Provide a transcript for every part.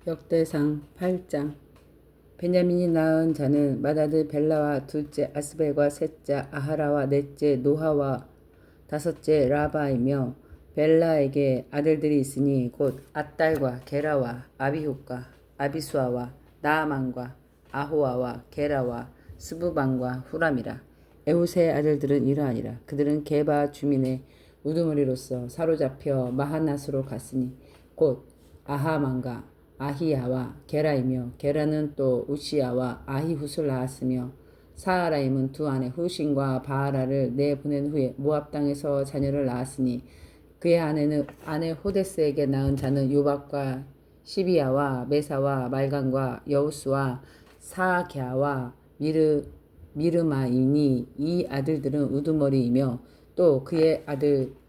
역대상 8장. 베냐민이 낳은 자는 맏아들 벨라와 둘째 아스벨과 셋째 아하라와 넷째 노하와 다섯째 라바이며, 벨라에게 아들들이 있으니 곧 앗달과 게라와 아비훗과 아비수아와 나아만과 아호아와 게라와 스부반과 후람이라. 에훗의 아들들은 이러하니라. 그들은 게바 주민의 우두머리로서 사로잡혀 마하낫으로 갔으니 곧 아하만과 아히야와 게라이며, 게라는 또 우시야와 아히훗을 낳았으며, 사하라임은 두 아내 후신과 바하라를 내보낸 후에 모압 땅에서 자녀를 낳았으니, 그의 아내 호데스에게 낳은 자는 요박과 시비야와 메사와 말간과 여우스와 사갸와 미르마이니, 이 아들들은 우두머리이며, 또 그의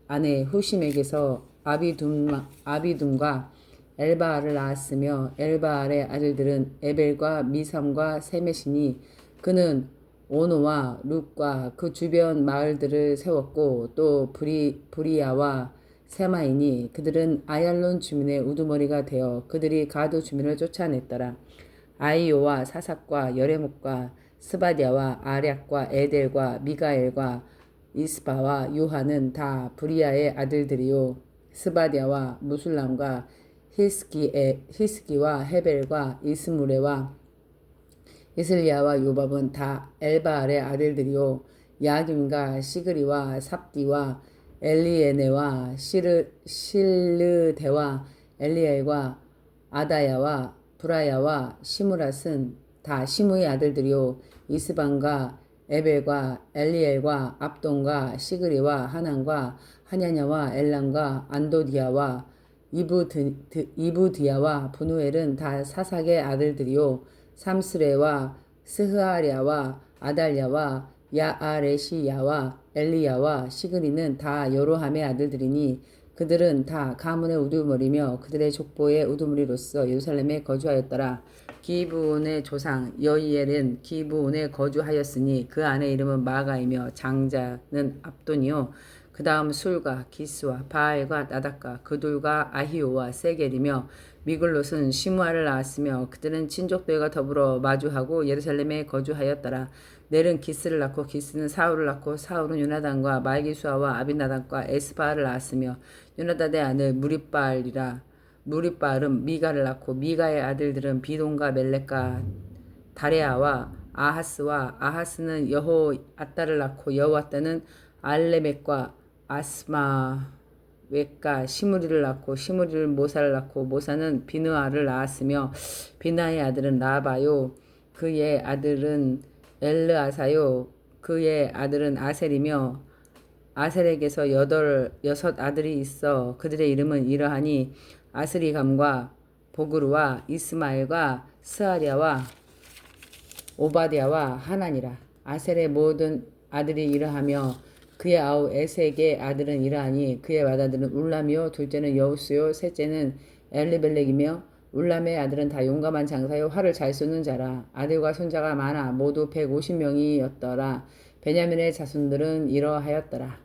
아내 후심에게서 아비둠과 엘바알을 낳았으며, 엘바알의 아들들은 에벨과 미삼과 세메시니, 그는 오노와 룻과 그 주변 마을들을 세웠고, 또 브리야와 세마이니, 그들은 아얄론 주민의 우두머리가 되어 그들이 가도 주민을 쫓아냈더라. 아이요와 사삭과 여레목과 스바디아와 아략과 에델과 미가엘과 이스바와 요하는 다 브리야의 아들들이요, 스바디아와 무술람과 히스기와 헤벨과 이스무레와 이슬리아와 요밥은 다 엘바알의 아들들이요, 야김과 시그리와 삽디와 엘리에네와 실르데와 엘리엘과 아다야와 브라야와 시무랏은 다 시무의 아들들이요, 이스반과 에벨과 엘리엘과 압돈과 시그리와 하난과 하냐냐와 엘람과 안도디아와 이브디아와 분우엘은 다 사삭의 아들들이요, 삼스레와 스흐아랴와 아달랴와 야아레시야와 엘리야와 시그리는 다 여로함의 아들들이니, 그들은 다 가문의 우두머리며 그들의 족보의 우두머리로서 예루살렘에 거주하였더라. 기브온의 조상 여이엘은 기브온에 거주하였으니 그 아내 이름은 마가이며 장자는 압돈이요, 그 다음 술과 기스와 바알과 나닥과 그둘과 아히오와 세겔이며, 미글롯은 시므아를 낳았으며 그들은 친족들과 더불어 마주하고 예루살렘에 거주하였더라. 넬은 기스를 낳고 기스는 사울을 낳고 사울은 요나단과 말기수아와 아비나답과 에스바를 낳았으며, 요나단의 아들 무리바알이라. 무리바알은 미가를 낳고 미가의 아들들은 비돈과 멜렉과 다레아와 아하스와 아하스는 여호아따를 낳고 여호아따는 알레멕과 아스마웻과 시므리를 낳고 시므리를 모사를 낳고 모사는 비느아를 낳았으며, 비느아의 아들은 라바요, 그의 아들은 엘르아사요, 그의 아들은 아셀이며, 아셀에게서 여섯 아들이 있어 그들의 이름은 이러하니 아스리감과 보그루와 이스마엘과 스아랴와 오바댜와 하나니라. 아셀의 모든 아들이 이러하며 그의 아우 에색의 아들은 이러하니 그의 맏아들은 울람이요, 둘째는 여우스요, 셋째는 엘리벨렉이며, 울람의 아들은 다 용감한 장사요, 활을 잘 쏘는 자라. 아들과 손자가 많아 모두 150명이었더라. 베냐민의 자손들은 이러하였더라.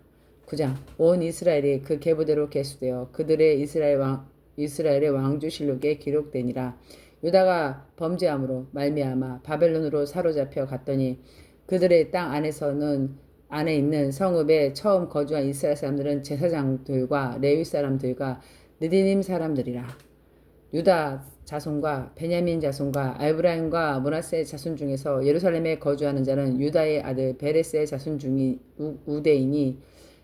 9장. 온 이스라엘이 그 계보대로 계수되어 그들의 이스라엘의 왕조실록에 기록되니라. 유다가 범죄함으로 말미암아 바벨론으로 사로잡혀 갔더니, 그들의 땅 안에 있는 성읍에 처음 거주한 이스라엘 사람들은 제사장들과 레위 사람들과 느디님 사람들이라. 유다 자손과 베냐민 자손과 에브라임과 므낫세 자손 중에서 예루살렘에 거주하는 자는 유다의 아들 베레스의 자손 중이 우대이니,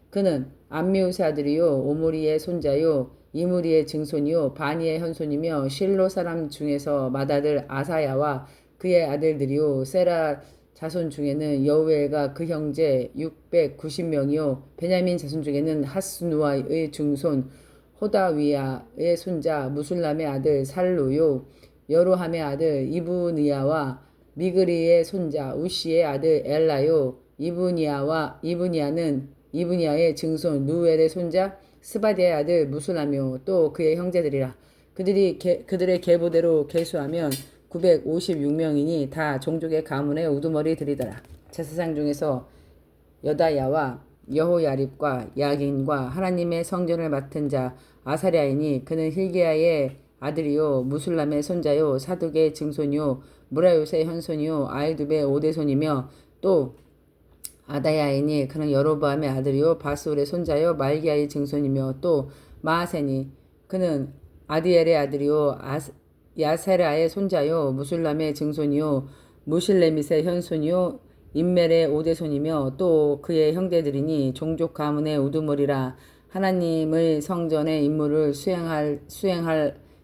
그는 암미우스의 아들이요, 오므리의 손자요, 이므리의 증손이요, 바니의 현손이며, 실로 사람 중에서 맏아들 아사야와 그의 아들들이요, 세라 자손 중에는 여우엘과 그 형제 690명이요, 베냐민 자손 중에는 하스누아의 증손 호다위야의 손자 무술람의 아들 살루요, 여로함의 아들 이브니야와 미그리의 손자 우시의 아들 엘라요, 이브니야의 증손 누엘의 손자 스바디의 아들 무술람이요, 또 그의 형제들이라. 그들의 계보대로 계수하면 956명이니 다 종족의 가문의 우두머리들이더라. 제사장 중에서 여다야와 여호야립과 야긴과 하나님의 성전을 맡은 자 아사랴이니, 그는 힐기야의 아들이요 무술람의 손자요 사독의 증손이요 무라요의 현손이요 아이두베의 오대손이며 또 아다야이니 그는 여로보암의 아들이요 바스올의 손자요 말기야의 증손이며 또 마하세니 그는 아디엘의 아들이요 야세라의 손자요 무술람의 증손이요 무실레밋의 현손이요 인멜의 오대손이며 또 그의 형제들이니 종족 가문의 우두머리라. 하나님의 성전의 임무를 수행할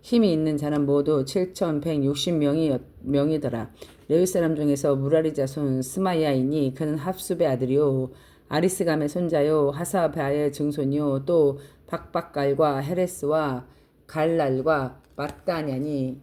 힘이 있는 자는 모두 7,160명이더라. 레위 사람 중에서 무라리 자손 스마야이니 그는 합숲의 아들이요 아리스감의 손자요 하사바의 증손이요 또 박박갈과 헤레스와 갈랄과 mat다냐니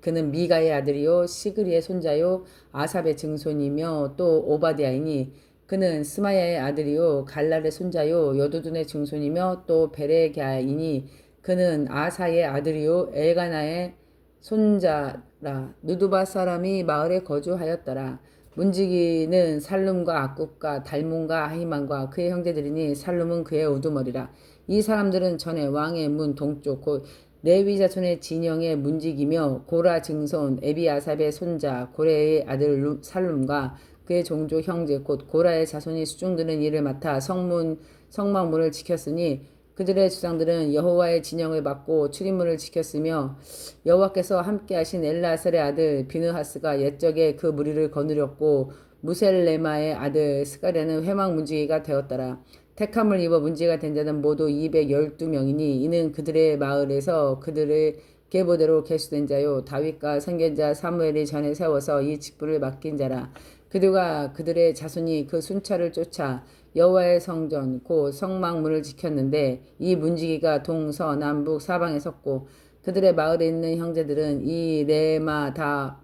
그는 미가의 아들이요 시그리의 손자요 아삽의 증손이며 또 오바디아이니 그는 스마야의 아들이요 갈랄의 손자요 여두둔의 증손이며 또 베레갸이니 그는 아사의 아들이요 엘가나의 손자라. 누두바 사람이 마을에 거주하였더라. 문지기는 살룸과 악굽과 달몬과 아히만과 그의 형제들이니 살룸은 그의 우두머리라. 이 사람들은 전에 왕의 문 동쪽 곧 레위 자손의 진영의 문지기며 고라 증손 에비아삽의 손자 고레의 아들 살룸과 그의 종족 형제 곧 고라의 자손이 수중드는 일을 맡아 성막문을 지켰으니 그들의 주상들은 여호와의 진영을 맡고 출입문을 지켰으며 여호와께서 함께하신 엘라살의 아들 비느하스가 옛적에 그 무리를 거느렸고 무셀레마의 아들 스가랴는 회막 문지기가 되었더라. 택함을 입어 문지기가 된 자는 모두 212명이니 이는 그들의 마을에서 그들의 계보대로 계수된 자요 다윗과 선견자 사무엘이 전에 세워서 이 직분을 맡긴 자라. 그들과 그들의 자손이 그 순찰을 쫓아 여호와의 성전 곧 성막문을 지켰는데 이 문지기가 동서남북 사방에 섰고 그들의 마을에 있는 형제들은 이 레마다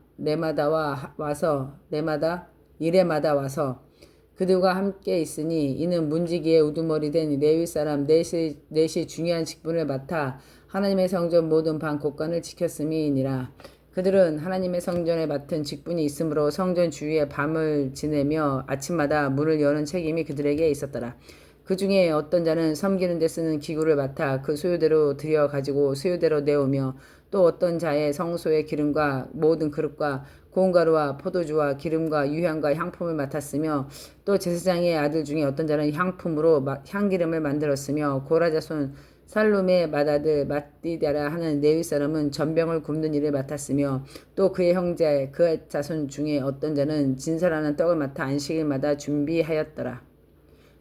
와서 그들과 함께 있으니 이는 문지기의 우두머리 된 레위 사람 넷이 중요한 직분을 맡아 하나님의 성전 모든 방 곳간을 지켰음이니라. 그들은 하나님의 성전에 맡은 직분이 있으므로 성전 주위에 밤을 지내며 아침마다 문을 여는 책임이 그들에게 있었더라. 그 중에 어떤 자는 섬기는 데 쓰는 기구를 맡아 그 소유대로 들여 가지고 소유대로 내오며 또 어떤 자의 성소의 기름과 모든 그릇과 고운 가루와 포도주와 기름과 유향과 향품을 맡았으며 또 제사장의 아들 중에 어떤 자는 향품으로 향기름을 만들었으며 고라자손 살룸의 맏아들 mat디다라 하는 레위 사람은 전병을 굽는 일을 맡았으며 또 그의 형제 그 자손 중에 어떤 자는 진설하는 떡을 맡아 안식일마다 준비하였더라.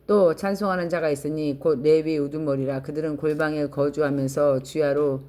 또 찬송하는 자가 있으니 곧 레위 우두머리라. 그들은 골방에 거주하면서 주야로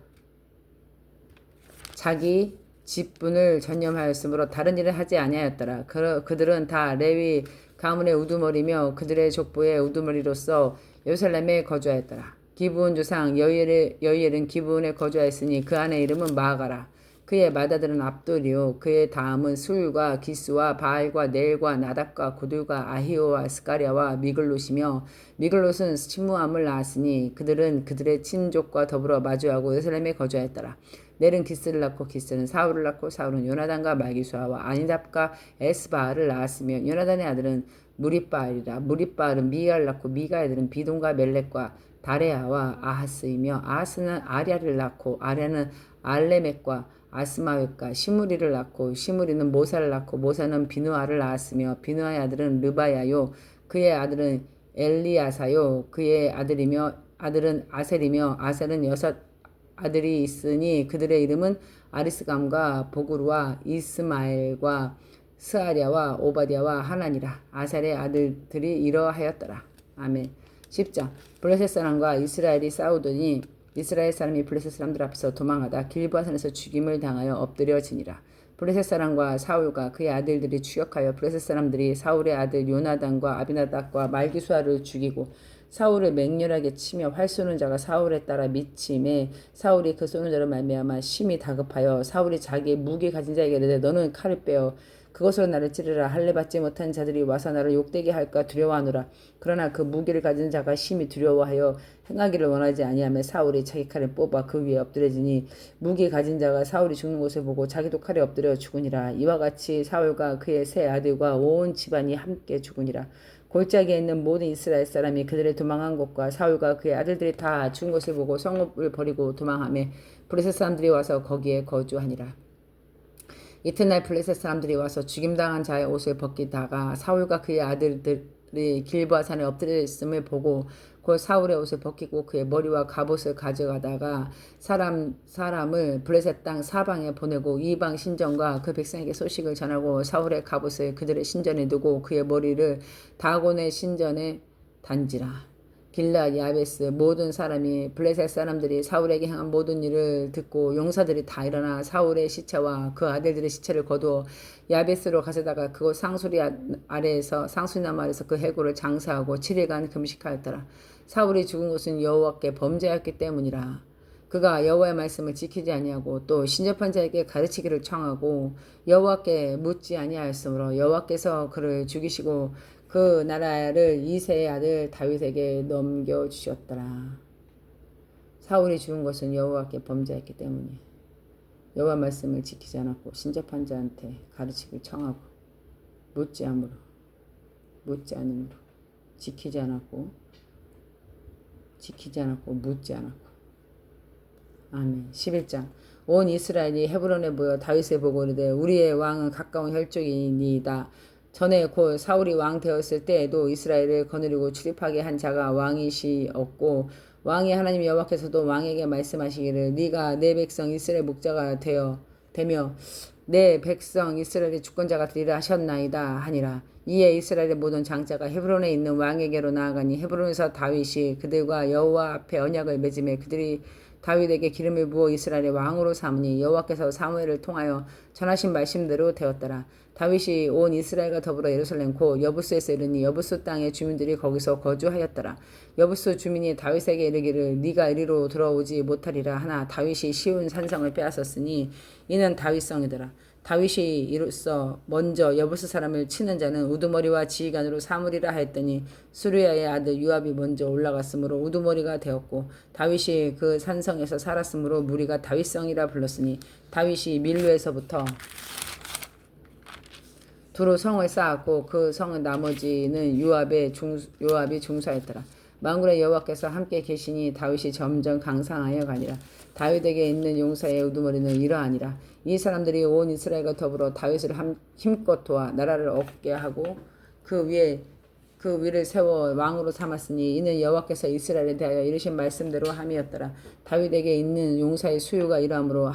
자기 직분을 전념하였으므로 다른 일을 하지 아니하였더라. 그들은 다 레위 가문의 우두머리며 그들의 족보의 우두머리로서 예루살렘에 거주하였더라. 기브온 조상 여이엘은 기브온에 거주하였으니 그 아내 이름은 마아가라. 그의 맏아들은 압돌이요 그의 다음은 술과 기스와 바알과 넬과 나답과 고들과 아히오와 스가랴와 미글롯이며 미글롯은 시므암을 낳았으니 그들은 그들의 친족과 더불어 마주하고 예루살렘에 거주하였더라. 넬은 기스를 낳고 기스는 사울을 낳고 사울은 요나단과 말기수아와 아니답과 에스바알을 낳았으며 요나단의 아들은 무리바알이라. 무리바알은 미가를 낳고 미가의 아들은 비돈과 멜렉과 다레아와 아하스이며 아하스는 아랴를 낳고 아랴는 알레멕과 아스마웻과 시무리를 낳고 시무리는 모사를 낳고 모사는 비누아를 낳았으며 비누아의 아들은 르바야요 그의 아들은 엘리아사요 그의 아들은 아셀이며 아셀은 6 아들이 있으니 그들의 이름은 아리스감과 보그루와 이스마엘과 스아랴와 오바디아와 하나니라. 아셀의 아들들이 이러하였더라. 아멘. 10장 블레셋 사람과 이스라엘이 싸우더니 이스라엘 사람이 블레셋 사람들 앞에서 도망하다 길보아산에서 죽임을 당하여 엎드려지니라. 블레셋 사람과 사울과 그의 아들들이 추격하여 블레셋 사람들이 사울의 아들 요나단과 아비나답과 말기수아를 죽이고 사울을 맹렬하게 치며 활 쏘는 자가 사울에 따라 미침에 사울이 그 쏘는 자로 말미암아 심히 다급하여 사울이 자기의 무기 가진 자에게 이르되 너는 칼을 빼어 그것으로 나를 찌르라. 할례 받지 못한 자들이 와서 나를 욕되게 할까 두려워하노라. 그러나 그 무기를 가진 자가 심히 두려워하여 행하기를 원하지 아니하며 사울이 자기 칼을 뽑아 그 위에 엎드려지니 무기 가진 자가 사울이 죽는 것을 보고 자기도 칼에 엎드려 죽으니라. 이와 같이 사울과 그의 세 아들과 온 집안이 함께 죽으니라. 골짜기에 있는 모든 이스라엘 사람이 그들의 도망한 곳과 사울과 그의 아들들이 다 죽은 것을 보고 성읍을 버리고 도망하며 블레셋 사람들이 와서 거기에 거주하니라. 이튿날 블레셋 사람들이 와서 죽임당한 자의 옷을 벗기다가 사울과 그의 아들들이 길보아 산에 엎드려 있음을 보고 곧 사울의 옷을 벗기고 그의 머리와 갑옷을 가져가다가 사람을 블레셋 땅 사방에 보내고 이방 신전과 그 백성에게 소식을 전하고 사울의 갑옷을 그들의 신전에 두고 그의 머리를 다곤의 신전에 단지라. 길라 야베스 모든 사람이 블레셋 사람들이 사울에게 행한 모든 일을 듣고 용사들이 다 일어나 사울의 시체와 그 아들들의 시체를 거두어 야베스로 가져다가 그곳 상수리나무 아래에서 그 해골을 장사하고 7일간 금식하였더라. 사울이 죽은 것은 여호와께 범죄하였기 때문이라. 그가 여호와의 말씀을 지키지 아니하고 또 신접한 자에게 가르치기를 청하고 여호와께 묻지 아니하였으므로 여호와께서 그를 죽이시고 그 나라를 이새의 아들 다윗에게 넘겨주셨더라. 사울이 죽은 것은 여호와께 범죄했기 때문에 여호와 말씀을 지키지 않았고 신접한 자한테 가르치기를 청하고 묻지 않음으로 지키지 않았고 묻지 않았고. 아멘. 11장. 온 이스라엘이 헤브론에 모여 다윗을 보고 이르되 우리의 왕은 가까운 혈족이니이다. 전에 곧 사울이 왕 되었을 때에도 이스라엘을 거느리고 출입하게 한 자가 왕이시었고 왕이 하나님 여호와께서도 왕에게 말씀하시기를 네가 내 백성 이스라엘 목자가 되며 내 백성 이스라엘의 주권자가 되리라 하셨나이다 하니라. 이에 이스라엘의 모든 장자가 헤브론에 있는 왕에게로 나아가니 헤브론에서 다윗이 그들과 여호와 앞에 언약을 맺음에 그들이 다윗에게 기름을 부어 이스라엘의 왕으로 삼으니 여호와께서 사무엘을 통하여 전하신 말씀대로 되었더라. 다윗이 온 이스라엘과 더불어 예루살렘 곧 여부스에서 이르니 여부스 땅의 주민들이 거기서 거주하였더라. 여부스 주민이 다윗에게 이르기를 네가 이리로 들어오지 못하리라 하나 다윗이 시온 산성을 빼앗았으니 이는 다윗성이더라. 다윗이 이로써 먼저 여부스 사람을 치는 자는 우두머리와 지휘관으로 삼으리라 하였더니 수르야의 아들 유압이 먼저 올라갔으므로 우두머리가 되었고 다윗이 그 산성에서 살았으므로 무리가 다윗성이라 불렀으니 다윗이 밀루에서부터 두로 성을 쌓았고 그 성은 나머지는 요압이 중수하였더라. 만군의 여호와께서 함께 계시니 다윗이 점점 강상하여 가니라. 다윗에게 있는 용사의 우두머리는 이러하니라. 이 사람들이 온 이스라엘과 더불어 다윗을 힘껏 도와 나라를 얻게 하고 그 위를 세워 왕으로 삼았으니 이는 여호와께서 이스라엘에 대하여 이르신 말씀대로 함이었더라. 다윗에게 있는 용사의 수요가 이러하므로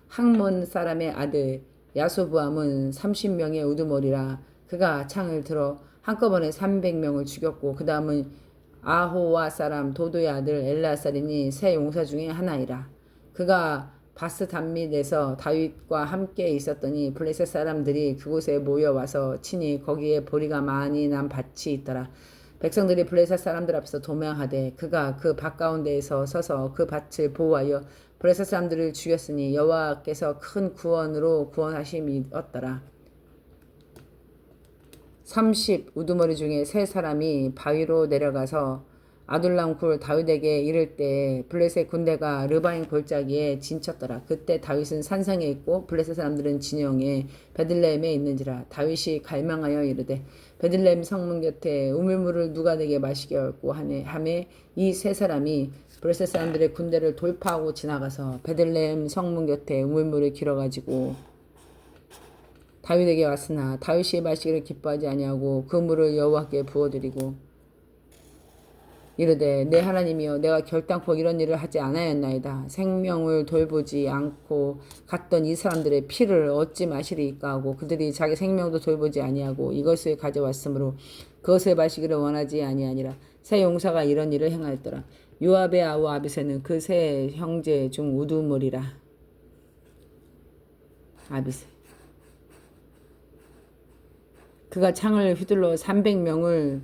학몬 사람의 아들 야소부암은 30명의 우두머리라. 그가 창을 들어 한꺼번에 300명을 죽였고 그 다음은 아호와 사람 도도의 아들 엘라살이니 세 용사 중에 하나이라. 그가 바스 담밋에서 다윗과 함께 있었더니 블레셋 사람들이 그곳에 모여와서 치니 거기에 보리가 많이 난 밭이 있더라. 백성들이 블레셋 사람들 앞에서 도명하되 그가 그 밭 가운데에서 서서 그 밭을 보호하여 블레셋 사람들을 죽였으니 여호와께서 큰 구원으로 구원하심이었더라. 30 우두머리 중에 세 사람이 바위로 내려가서 아둘람 굴 다윗에게 이를 때 블레셋 군대가 르바임 골짜기에 진쳤더라. 그때 다윗은 산상에 있고 블레셋 사람들은 진영에 베들레헴에 있는지라. 다윗이 갈망하여 이르되 베들레헴 성문 곁에 우물물을 누가 내게 마시게 하였고 하매 이 세 사람이 블레셋 사람들의 군대를 돌파하고 지나가서 베들레헴 성문 곁에 우물물을 길어가지고 다윗에게 왔으나 다윗이 마시기를 기뻐하지 아니하고 그 물을 여호와께 부어드리고 이르되 내 하나님이여 내가 결단코 이런 일을 하지 않았나이다. 생명을 돌보지 않고 갔던 이 사람들의 피를 얻지 마시리까 하고 그들이 자기 생명도 돌보지 아니하고 이것을 가져왔으므로 그것을 마시기를 원하지 아니하니라. 세 용사가 이런 일을 행하였더라. 요압의 아우 아비새는 그 세 형제 중 우두머리라. 아비새 그가 창을 휘둘러 300명을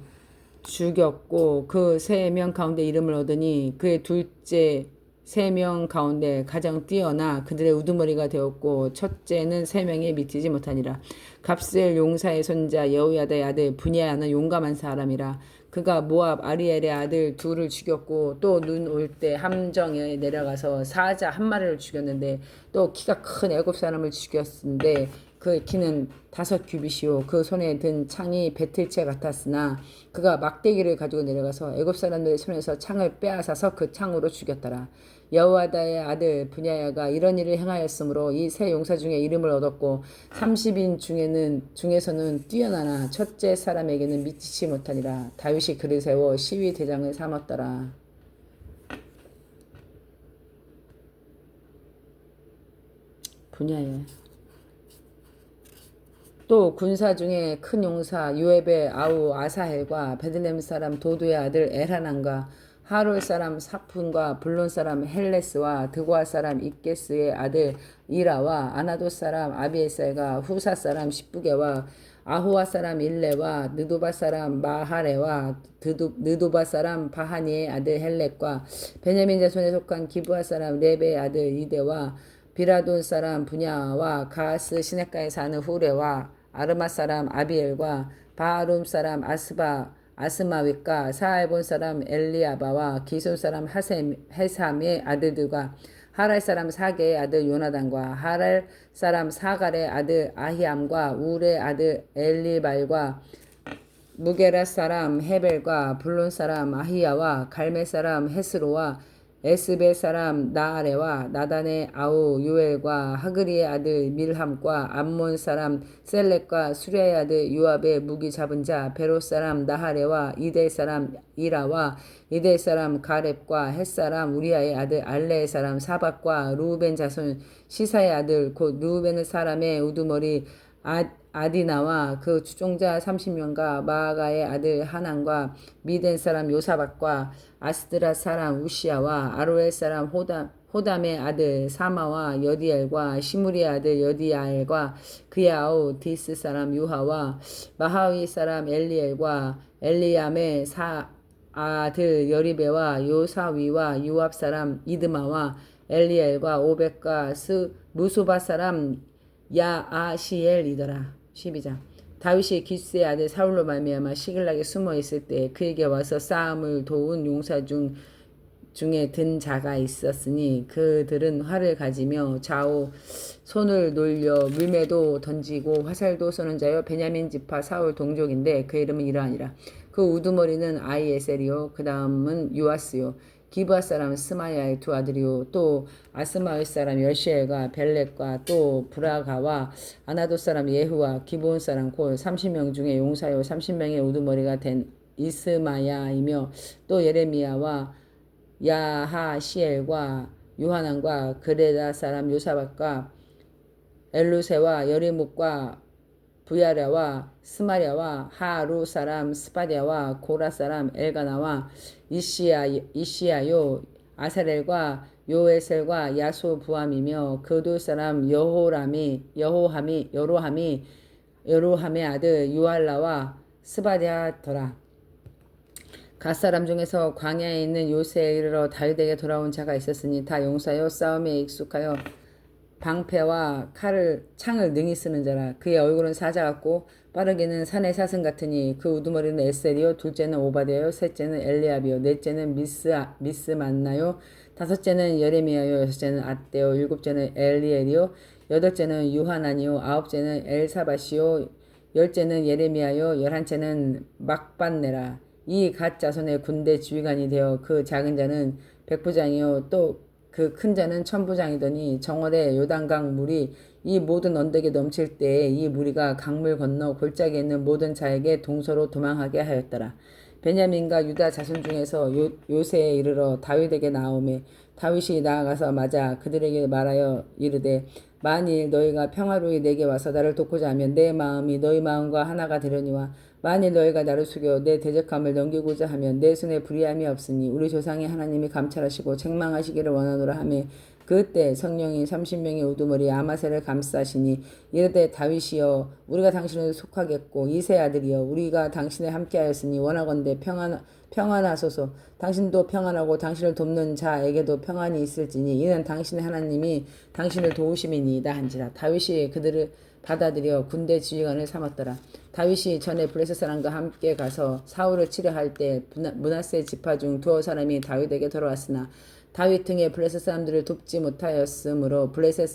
죽였고 그 3명 가운데 이름을 얻으니 그의 둘째 3명 가운데 가장 뛰어나 그들의 우두머리가 되었고 첫째는 3명에 미치지 못하니라. 갑셀 용사의 손자 여호야다의 아들 분야는 용감한 사람이라. 그가 모압 아리엘의 아들 둘을 죽였고 또 눈 올 때 함정에 내려가서 사자 한 마리를 죽였는데 또 키가 큰 애굽 사람을 죽였는데 그 키는 5규빗이요 그 손에 든 창이 배틀채 같았으나 그가 막대기를 가지고 내려가서 애굽 사람들의 손에서 창을 빼앗아서 그 창으로 죽였더라. 여호와다의 아들 분야야가 이런 일을 행하였으므로 이 세 용사 중에 이름을 얻었고 30인 중에서는 뛰어나나 첫째 사람에게는 미치지 못하니라. 다윗이 그를 세워 시위 대장을 삼았더라. 분야야. 또 군사 중에 큰 용사 요압의 아우 아사헬과 베들레헴 사람 도도의 아들 엘하난과 하롤 사람 사푼과 블론 사람 헬레스와 드고아 사람 입게스의 아들 이라와 아나도 사람 아비에셀과 후사 사람 십부게와 아호와 사람 일레와 느도바 사람 마하레와 느도바 사람 바하니의 아들 헬렉과 베냐민 자손에 속한 기브아 사람 레베의 아들 이데와 비라돈 사람 분야와 가스 시내가에 사는 후레와 아르마 사람 아비엘과 바하룸 사람 아스마윗과 사알본 사람 엘리아바와 기손 사람 헤삼의 아들들과 하랄 사람 사게의 아들 요나단과 하랄 사람 사갈의 아들 아히암과 울의 아들 엘리발과 무게라 사람 헤벨과 블론 사람 아히야와 갈멜 사람 헤스로와 에스베 사람 나아레와 나단의 아우 요엘과 하그리의 아들 밀함과 암몬 사람 셀렉과 수리아의 아들 요압의 무기 잡은 자 베롯 사람 나하레와 이델 사람 이라와 이델 사람 가렙과 헷 사람 우리아의 아들 알레의 사람 사박과 루우벤 자손 시사의 아들 곧 루우벤 사람의 우두머리 아디나와 그 추종자 30명과 마아가의 아들 하난과 미덴 사람 요사박과 아스드라 사람 우시아와 아로엘 사람 호담의 아들 사마와 여디엘과 시무리의 아들 여디아엘과 그의 아우 디스 사람 유하와 마하위 사람 엘리엘과 엘리암의 아들 여리베와 요사위와 유압 사람 이드마와 엘리엘과 오벳과 무소바 사람 야아시엘이더라. 12장. 다윗이 기스의 아들 사울로 말미암아 시글락에 숨어 있을 때 그에게 와서 싸움을 도운 용사 중에 든 자가 있었으니 그들은 활을 가지며 좌우 손을 놀려 물매도 던지고 화살도 쏘는 자여 베냐민 지파 사울 동족인데 그 이름은 이러하니라. 그 우두머리는 아이에셀이요 그 다음은 요아스요 기브아 사람 스마야의 두 아들이요 또 아스마의 사람 열시엘과 벨렉과 또 브라가와 아나도 사람 예후와 기브온 사람 곧 30명 중에 용사요 30명의 우두머리가 된 이스마야이며 또 예레미야와 야하시엘과 요하난과 그레다 사람 요사박과 엘루세와 여리목과 부야랴와 스마랴와 하루 사람 스바랴와 고라 사람 엘가나와 이시야요 아사렐과 요에셀과 야소 부함이며 그도 사람 여로함의 아들 요알라와 스바랴더라. 갓사람 중에서 광야에 있는 요새에 이르러 다윗에게 돌아온 자가 있었으니 다 용사여 싸움에 익숙하여 방패와 창을 능히 쓰는 자라. 그의 얼굴은 사자 같고 빠르기는 산의 사슴 같으니 그 우두머리는 에셀이요 둘째는 오바데요 셋째는 엘리압이요 넷째는 미스만나요 다섯째는 여레미야요 여섯째는 앗데요 일곱째는 엘리엘이요 여덟째는 유하나니요 아홉째는 엘사바시요 열째는 예레미야요 열한째는 막반네라. 이 갓 자손의 군대 지휘관이 되어 그 작은 자는 백부장이요 또 그 큰 자는 천부장이더니 정월에 요단강 물이 이 모든 언덕에 넘칠 때에 이 무리가 강물 건너 골짜기에 있는 모든 자에게 동서로 도망하게 하였더라. 베냐민과 유다 자손 중에서 요새에 이르러 다윗에게 나오매 다윗이 나아가서 맞아 그들에게 말하여 이르되 만일 너희가 평화로이 내게 와서 나를 돕고자 하면 내 마음이 너희 마음과 하나가 되려니와 만일 너희가 나를 숙여 내 대적함을 넘기고자 하면 내 손에 불의함이 없으니 우리 조상의 하나님이 감찰하시고 책망하시기를 원하노라 하며 그때 성령이 30명의 우두머리 아마셀을 감싸시니 이르되 다윗이여 우리가 당신을 속하겠고 이세 아들이여 우리가 당신에 함께하였으니 원하건대 평안하소서. 당신도 평안하고 당신을 돕는 자에게도 평안이 있을지니 이는 당신의 하나님이 당신을 도우심이니이다 한지라. 다윗이 그들을 받아들여 군대 지휘관을 삼았더라. 다윗이 전에 블레셋 사람과 함께 가서 사울을 치려 할 때 므낫세 지파 중 두어 사람이 다윗에게 돌아왔으나 다윗 등의 블레셋 사람들을 돕지 못하였으므로 블레셋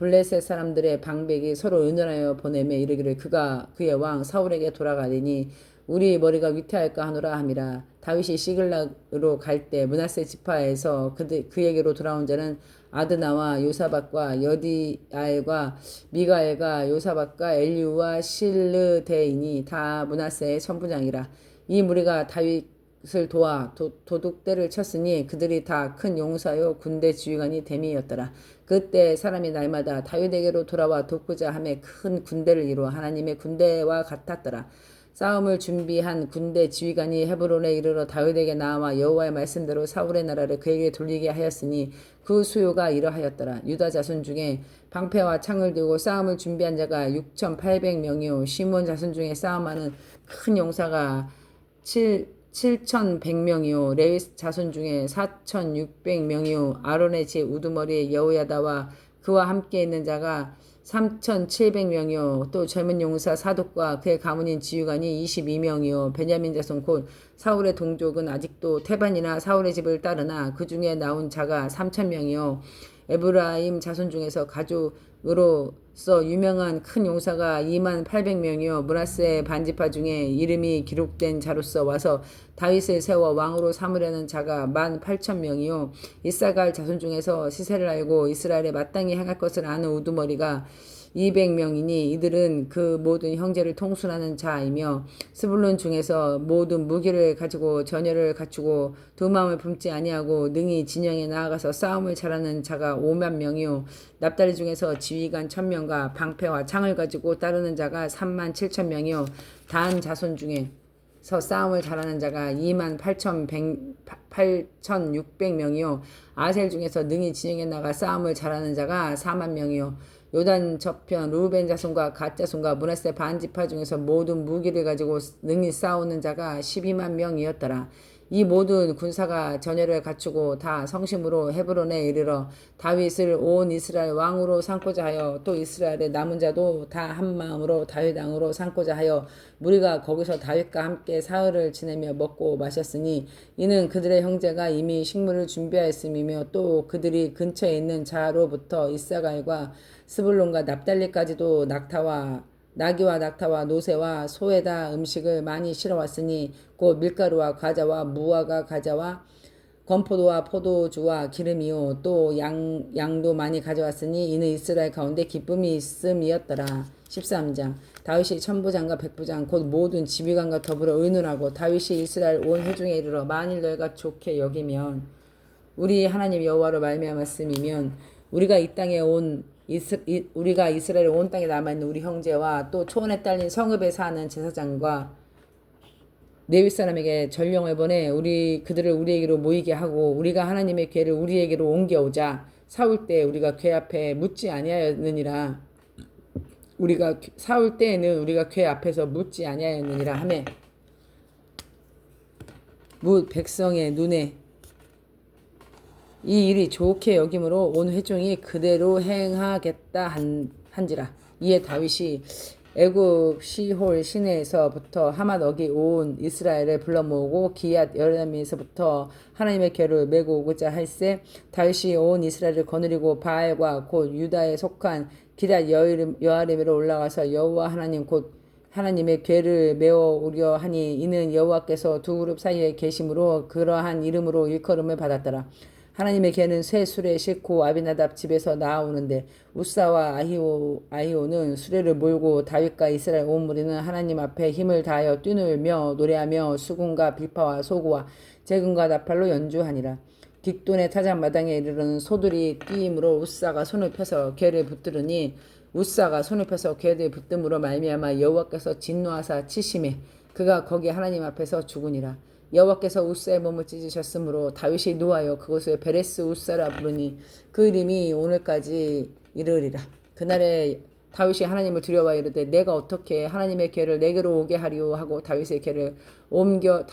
블레셋 사람들의 방백이 서로 의논하여 보내며 이르기를 그가 그의 왕 사울에게 돌아가리니 우리 머리가 위태할까 하노라 함이라. 다윗이 시글락으로 갈 때 므낫세 지파에서 그에게로 돌아온 자는 아드나와 요사박과 여디아엘과 미가엘과 요사박과 엘리우와 실르데인이 다 므낫세의 천부장이라. 이 무리가 다윗을 도와 도둑대를 쳤으니 그들이 다 큰 용사요 군대 지휘관이 됨이었더라. 그때 사람이 날마다 다윗에게로 돌아와 돕고자 하며 큰 군대를 이루어 하나님의 군대와 같았더라. 싸움을 준비한 군대 지휘관이 헤브론에 이르러 다윗에게 나와 여호와의 말씀대로 사울의 나라를 그에게 돌리게 하였으니 그 수요가 이러하였더라. 유다 자손 중에 방패와 창을 들고 싸움을 준비한 자가 6,800명이요 시몬 자손 중에 싸움하는 큰 용사가 7,100명이요 레위 자손 중에 4,600명이요 아론의 제 우두머리 여호야다와 그와 함께 있는 자가 3,700명이요 또 젊은 용사 사독과 그의 가문인 지휘관이 22명이요 베냐민 자손 곧 사울의 동족은 아직도 태반이나 사울의 집을 따르나 그 중에 나온 자가 3,000명이요 에브라임 자손 중에서 가족으로서 유명한 큰 용사가 28,000명이요 므낫세 반지파 중에 이름이 기록된 자로서 와서 다윗을 세워 왕으로 삼으려는 자가 18,000명이요 이사갈 자손 중에서 시세를 알고 이스라엘에 마땅히 행할 것을 아는 우두머리가 200명이니 이들은 그 모든 형제를 통순하는 자이며 스불론 중에서 모든 무기를 가지고 전열을 갖추고 두 마음을 품지 아니하고 능히 진영에 나아가서 싸움을 잘하는 자가 50,000명이요 납달리 중에서 지휘관 1,000명과 방패와 창을 가지고 따르는 자가 37,000명이요 단 자손 중에서 싸움을 잘하는 자가 28,600명이요 아셀 중에서 능히 진영에 나가 싸움을 잘하는 자가 40,000명이요 요단 저편 루벤 자손과 갓 자손과 므낫세 반지파 중에서 모든 무기를 가지고 능히 싸우는 자가 120,000명이었더라. 이 모든 군사가 전열을 갖추고 다 성심으로 헤브론에 이르러 다윗을 온 이스라엘 왕으로 삼고자 하여 또 이스라엘의 남은 자도 다 한 마음으로 다윗 왕으로 삼고자 하여 무리가 거기서 다윗과 함께 사흘을 지내며 먹고 마셨으니 이는 그들의 형제가 이미 식물을 준비하였음이며 또 그들이 근처에 있는 자로부터 이사갈과 스불론과 납달리까지도 나귀와 낙타와 노새와 소에다 음식을 많이 실어왔으니 곧 밀가루와 과자와 무화과 과자와 건포도와 포도주와 기름이요 또 양도 많이 가져왔으니 이는 이스라엘 가운데 기쁨이 있음이었더라. 13장 다윗이 천부장과 백부장 곧 모든 지휘관과 더불어 의논하고 다윗이 이스라엘 온 회중에 이르러 만일 너희가 좋게 여기면 우리 하나님 여호와로 말미암았음이면 우리가 이 땅에 우리가 이스라엘 온 땅에 남아있는 우리 형제와 또 초원에 딸린 성읍에 사는 제사장과 레위 사람에게 전령을 보내 그들을 우리에게로 모이게 하고 우리가 하나님의 궤를 우리에게로 옮겨오자. 사울 때 우리가 궤 앞에 묻지 아니하였느니라. 사울 때에는 우리가 궤 앞에서 묻지 아니하였느니라 하매 뭇 백성의 눈에 이 일이 좋게 여김으로 온 회중이 그대로 행하겠다 한지라. 이에 다윗이 애굽 시홀 시내에서부터 하맛 어기 온 이스라엘을 불러 모으고 기얏 여리함에서부터 하나님의 궤를 메고 오고자 할세 다윗이 온 이스라엘을 거느리고 바알과 곧 유다에 속한 기럇 여아림으로 올라가서 여호와 하나님 곧 하나님의 궤를 메어 오려 하니 이는 여호와께서 두 그룹 사이에 계심으로 그러한 이름으로 일컬음을 받았더라. 하나님의 궤는 새 수레에 싣고 아비나답 집에서 나아오는데 우사와 아히오는 수레를 몰고 다윗과 이스라엘 온 무리는 하나님 앞에 힘을 다하여 뛰놀며 노래하며 수군과 비파와 소구와 재금과 나팔로 연주하니라. 깃돈의 타작 마당에 이르러는 소들이 뛰임으로 우사가 손을 펴서 궤를 붙들으니 우사가 손을 펴서 궤를 붙듦으로 말미암아 여호와께서 진노하사 치심에 그가 거기 하나님 앞에서 죽으니라. 여호와께서 우사의 몸을 찢으셨으므로 다윗이 노하여 그것을 베레스 우사라 부르니 그 이름이 오늘까지 이르리라. 그날에 다윗이 하나님을 두려워 이르되 내가 어떻게 하나님의 궤를 내게로 오게 하리오 하고 다윗이 궤를 옮겨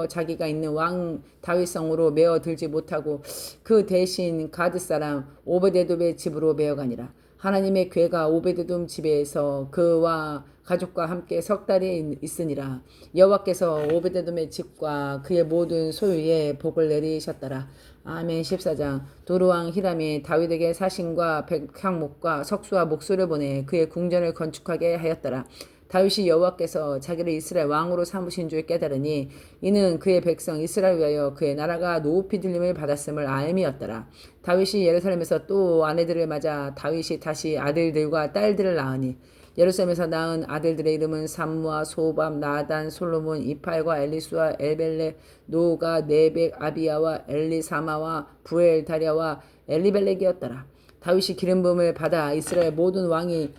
자기가 있는 왕 다윗성으로 메어 들지 못하고 그 대신 가드 사람 오베데돔의 집으로 메어가니라. 하나님의 궤가 오베드돔 집에서 그와 가족과 함께 석 달이 있으니라. 여호와께서 오베데돔의 집과 그의 모든 소유에 복을 내리셨더라. 아멘. 14장. 도르왕 히람이 다윗에게 사신과 백향목과 석수와 목소를 보내 그의 궁전을 건축하게 하였더라. 다윗이 여호와께서 자기를 이스라엘 왕으로 삼으신 줄 깨달으니 이는 그의 백성 이스라엘 위하여 그의 나라가 높이 들림을 받았음을 알미였더라. 다윗이 예루살렘에서 또 아내들을 맞아 다윗이 다시 아들들과 딸들을 낳으니 예루살렘에서 낳은 아들들의 이름은 삼무와 소밤, 나단, 솔로몬, 이팔과 엘리수와 엘벨레, 노가, 네벡, 아비야와 엘리사마와 부엘, 다랴와 엘리벨렉이었더라. 다윗이 기름 부음을 받아 이스라엘 모든 왕이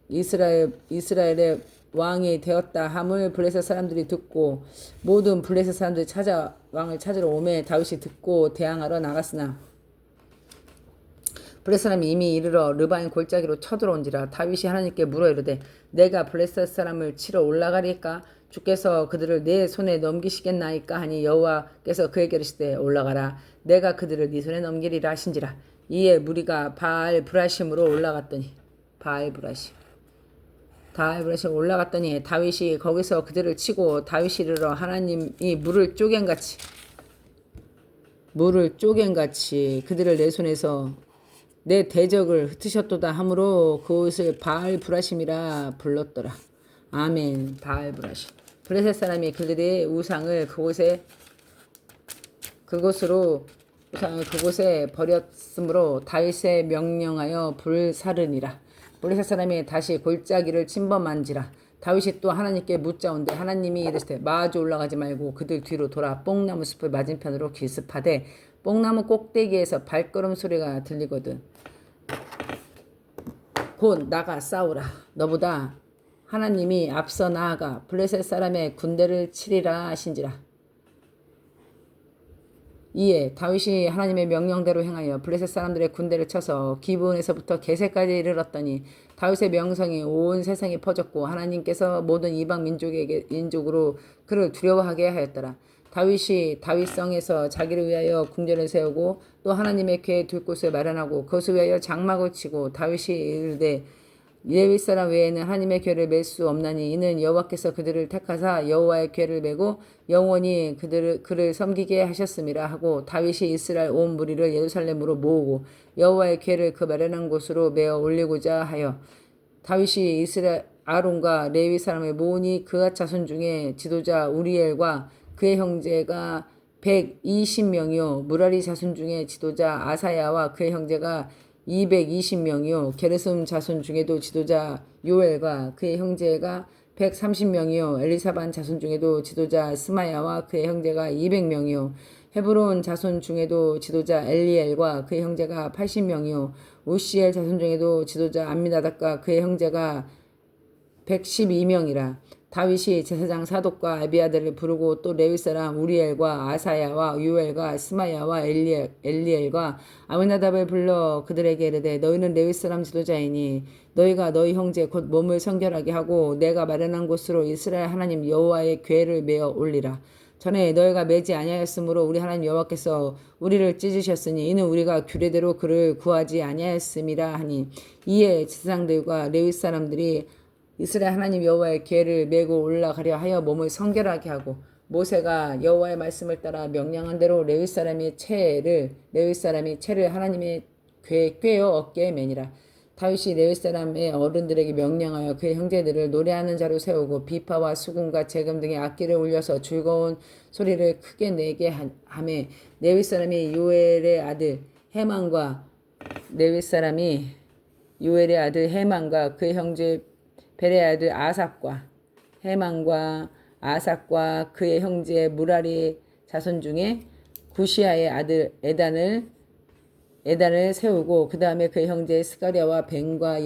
이스라엘의 왕이 되었다 함을 블레셋 사람들이 듣고 모든 블레셋 사람들이 왕을 찾으러 오매 다윗이 듣고 대항하러 나갔으나 블레셋 사람이 이미 이르러 르바인 골짜기로 쳐들어온지라. 다윗이 하나님께 물어 이르되 내가 블레셋 사람을 치러 올라가리까? 주께서 그들을 내 손에 넘기시겠나이까? 하니 여호와께서 그에게 이르시되 올라가라. 내가 그들을 네 손에 넘기리라 하신지라. 이에 무리가 바알 브라심으로 올라갔더니 올라갔더니 다윗이 거기서 그들을 치고 다윗이 이르러 하나님이 물을 쪼갠같이 그들을 내 손에서 내 대적을 흩으셨도다 하므로 그곳을 바알 브라심이라 불렀더라. 아멘. 바알 브라심. 블레셋 사람이 그들의 우상을 그곳에 버렸으므로 다윗에 명령하여 불사르니라. 블레셋 사람이 다시 골짜기를 침범한지라. 다윗이 또 하나님께 묻자온데 하나님이 이르시되 마주 올라가지 말고 그들 뒤로 돌아 뽕나무 숲을 맞은편으로 기습하되 뽕나무 꼭대기에서 발걸음 소리가 들리거든 곧 나가 싸우라. 너보다 하나님이 앞서 나아가 블레셋 사람의 군대를 치리라 하신지라. 이에 다윗이 하나님의 명령대로 행하여 블레셋 사람들의 군대를 쳐서 기브온에서부터 게세까지 이르렀더니 다윗의 명성이 온 세상에 퍼졌고 하나님께서 모든 이방 민족으로 그를 두려워하게 하였더라. 다윗이 다윗성에서 자기를 위하여 궁전을 세우고 또 하나님의 궤에 둘 곳을 마련하고 그것을 위하여 장막을 치고 다윗이 이르되 레위 사람 외에는 하나님의 궤를 맬 수 없나니 이는 여호와께서 그들을 택하사 여호와의 궤를 메고 영원히 그를 섬기게 하셨음이라 하고 다윗이 이스라엘 온 무리를 예루살렘으로 모으고 여호와의 궤를 그 마련한 곳으로 메어 올리고자 하여 다윗이 이스라엘 아론과 레위 사람을 모으니 그가 자손 중에 지도자 우리엘과 그의 형제가 120명이요 무라리 자손 중에 지도자 아사야와 그의 형제가 220명이요 게르솜 자손 중에도 지도자 요엘과 그의 형제가 130명이요 엘리사반 자손 중에도 지도자 스마야와 그의 형제가 200명이요 헤브론 자손 중에도 지도자 엘리엘과 그의 형제가 80명이요 우시엘 자손 중에도 지도자 암미나답과 그의 형제가 112명이라. 다윗이 제사장 사독과 아비아들을 부르고 또 레위 사람 우리엘과 아사야와 요엘과 스마야와 엘리엘과 아미나답을 불러 그들에게 이르되 너희는 레위 사람 지도자이니 너희가 너희 형제 곧 몸을 성결하게 하고 내가 마련한 곳으로 이스라엘 하나님 여호와의 궤를 메어 올리라. 전에 너희가 매지 아니하였으므로 우리 하나님 여호와께서 우리를 찢으셨으니 이는 우리가 규례대로 그를 구하지 아니하였음이라 하니 이에 제사장들과 레위 사람들이 이스라엘 하나님 여호와의 궤를 메고 올라가려 하여 몸을 성결하게 하고 모세가 여호와의 말씀을 따라 명령한 대로 레위 사람이 채를 하나님의 궤에 꿰어 어깨에 매니라. 다윗이 레위 사람의 어른들에게 명령하여 그의 형제들을 노래하는 자로 세우고 비파와 수금과 재금 등의 악기를 울려서 즐거운 소리를 크게 내게 하매 레위 사람이 요엘의 아들 해만과 그의 형제 벨의 아들 아삽과 그의 형제 무라리 자손 중에 구시아의 아들 에단을 세우고 그 다음에 그의 형제 스가랴와 벤과